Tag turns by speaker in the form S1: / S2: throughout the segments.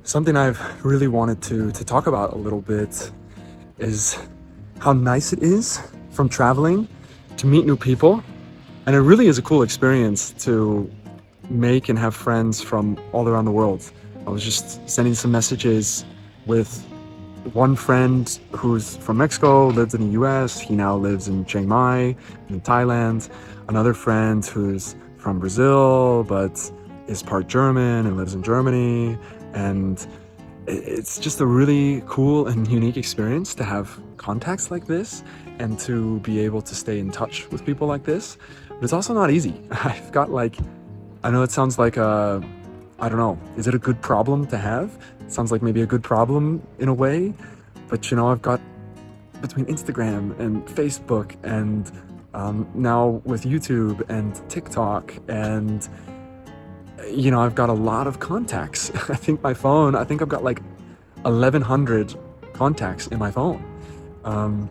S1: Something I've really wanted to talk about a little bit is how nice it is from traveling to meet new people. And it really is a cool experience to make and have friends from all around the world. I was just sending some messages with one friend who's from Mexico, lives in the US. He now lives in Chiang Mai, in Thailand. Another friend who's from Brazil, but is part German and lives in Germany. And it's just a really cool and unique experience to have contacts like this and to be able to stay in touch with people like this. But it's also not easy. I've got I know it sounds like I don't know, is it a good problem to have? It sounds like maybe a good problem in a way, but I've got between Instagram and Facebook and now with YouTube and TikTok and I've got a lot of contacts. I think I've got 1,100 contacts in my phone. And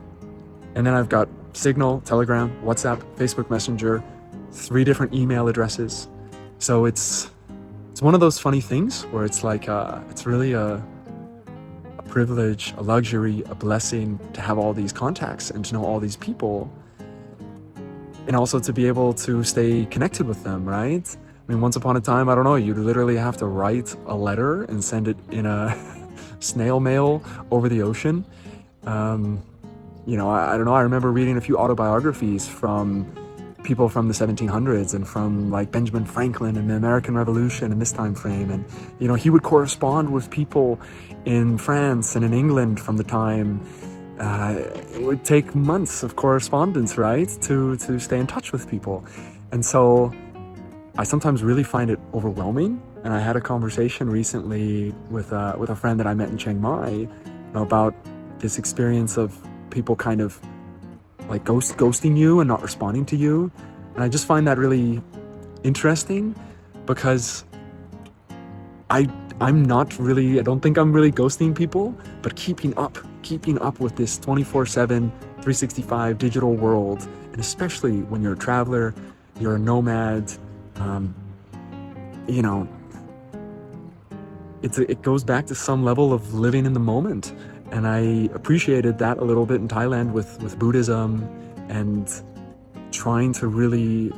S1: then I've got Signal, Telegram, WhatsApp, Facebook Messenger, 3 different email addresses. So it's one of those funny things where it's it's really a privilege, a luxury, a blessing to have all these contacts and to know all these people. And also to be able to stay connected with them, right? I mean, once upon a time, I don't know, you'd literally have to write a letter and send it in a snail mail over the ocean. I don't know, I remember reading a few autobiographies from people from the 1700s and from Benjamin Franklin and the American Revolution in this time frame. And, he would correspond with people in France and in England from the time. It would take months of correspondence, right, to stay in touch with people. And so I sometimes really find it overwhelming. And I had a conversation recently with a friend that I met in Chiang Mai about this experience of people kind of ghosting you and not responding to you. And I just find that really interesting because I don't think I'm really ghosting people, but keeping up with this 24/7, 365 digital world. And especially when you're a traveler, you're a nomad, it goes back to some level of living in the moment. And I appreciated that a little bit in Thailand with Buddhism and trying to really,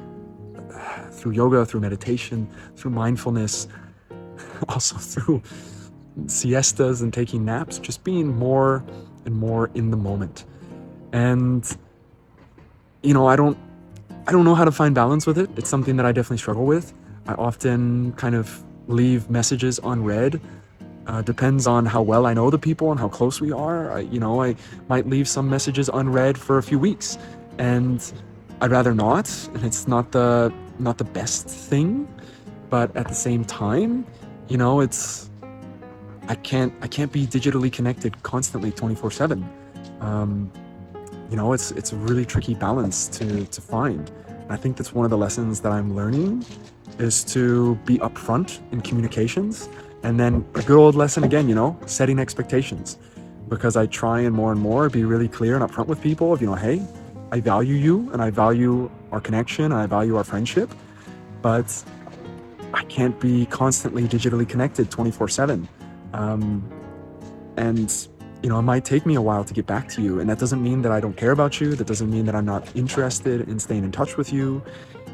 S1: through yoga, through meditation, through mindfulness, also through siestas and taking naps, just being more and more in the moment. And, I don't know how to find balance with it. It's something that I definitely struggle with. I often kind of leave messages unread. Depends on how well I know the people and how close we are. I might leave some messages unread for a few weeks, and I'd rather not. And it's not the best thing, but at the same time, I can't be digitally connected constantly 24/7. It's a really tricky balance to find. And I think that's one of the lessons that I'm learning is to be upfront in communications. And then a good old lesson again, setting expectations, because I try and more be really clear and upfront with people of, hey, I value you and I value our connection and I value our friendship, but I can't be constantly digitally connected 24/7. And it might take me a while to get back to you. And that doesn't mean that I don't care about you. That doesn't mean that I'm not interested in staying in touch with you.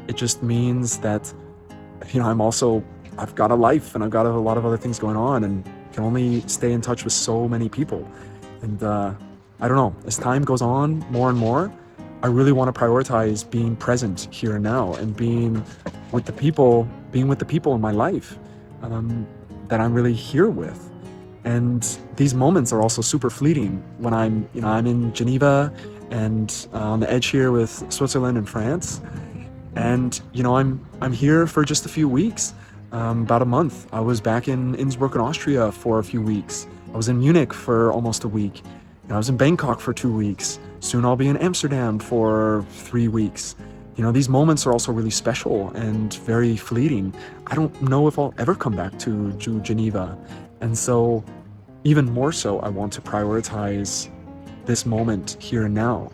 S1: It just means that, I've got a life and I've got a lot of other things going on and can only stay in touch with so many people. And I don't know, as time goes on more and more, I really want to prioritize being present here and now and being with the people in my life that I'm really here with. And these moments are also super fleeting when I'm in Geneva and on the edge here with Switzerland and France. And, I'm here for just a few weeks. About a month. I was back in Innsbruck in Austria for a few weeks. I was in Munich for almost a week. I was in Bangkok for 2 weeks. Soon I'll be in Amsterdam for 3 weeks. These moments are also really special and very fleeting. I don't know if I'll ever come back to Geneva. And so, even more so, I want to prioritize this moment here and now.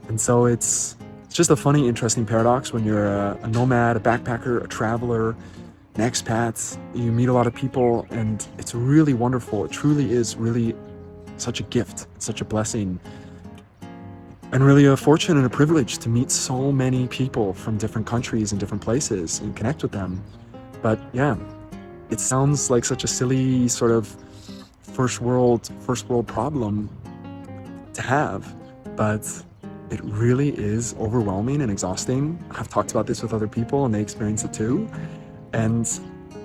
S1: And so it's just a funny, interesting paradox when you're a nomad, a backpacker, a traveler. expats, you meet a lot of people, and it's really wonderful. It truly is really such a gift, such a blessing, and really a fortune and a privilege to meet so many people from different countries and different places and connect with them. But yeah, it sounds like such a silly sort of first world problem to have, but it really is overwhelming and exhausting. I've talked about this with other people and they experience it too. And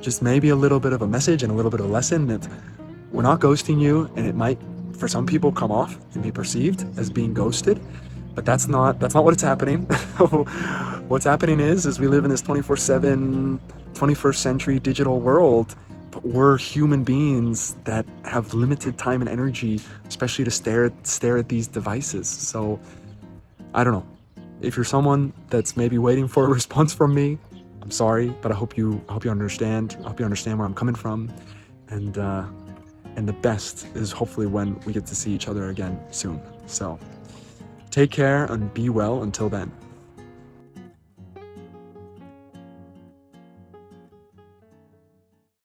S1: just maybe a little bit of a message and a little bit of a lesson that we're not ghosting you, and it might for some people come off and be perceived as being ghosted, but that's not what it's happening. What's happening is we live in this 24/7 21st century digital world, but we're human beings that have limited time and energy, especially to stare at these devices. So I don't know, if you're someone that's maybe waiting for a response from me, I'm sorry, but I hope you understand. I hope you understand where I'm coming from, and the best is hopefully when we get to see each other again soon. So take care and be well until then.